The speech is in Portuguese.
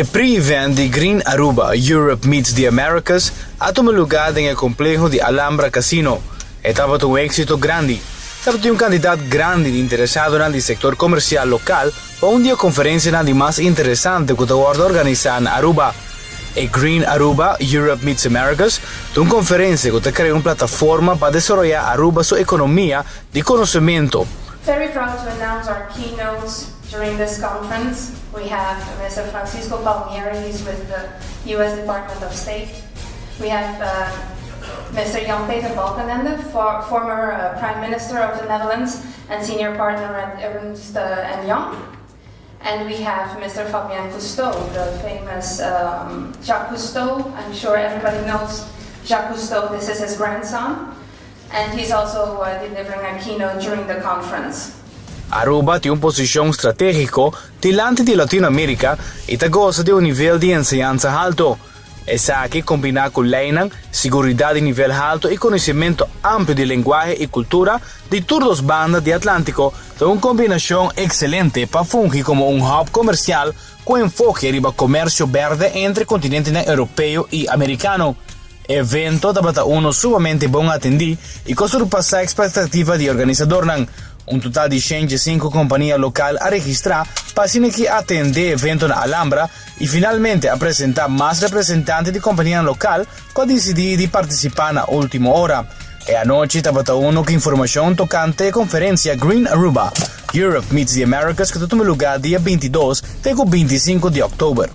E pre-event de Green Aruba Europe Meets the Americas ha tomado lugar en el complejo de Alhambra Casino. Estaba un éxito grande. Estaba un candidato grande interesado en el sector comercial local para un día conferencia más interesante que guarda organizar en Aruba. E Green Aruba Europe Meets Americas es una conferencia que crea una plataforma para desarrollar Aruba su economía de conocimiento. Very proud to announce our keynotes during this conference. We have Mr. Francisco Palmieri, he's with the U.S. Department of State. We have Mr. Jan-Peter Balkenende, former Prime Minister of the Netherlands and senior partner at Ernst & Young. And we have Mr. Fabien Cousteau, the famous Jacques Cousteau. I'm sure everybody knows Jacques Cousteau. This is his grandson. And he's also delivering a keynote during the conference. Aruba tiene una posición estratégica delante de Latinoamérica y goza de un nivel de enseñanza alto. Es aquí combinado con Leinan, seguridad de nivel alto y conocimiento amplio de lenguaje y cultura de todas las bandas de Atlántico, de una combinación excelente para fungir como un hub comercial con enfoque en el comercio verde entre continentes europeo y americano. Evento da uno sumamente bom atendi e que sobrepassa a expectativa de organizador. Un total de 105 companhias locais a registrar para que atender evento na Alhambra e finalmente apresentar mais representantes de companhia local que decidiram de participar na última hora. E a noite estava uno com informação tocante a conferência Green Aruba Europe Meets the Americas que toma lugar dia 22 até 25 de outubro.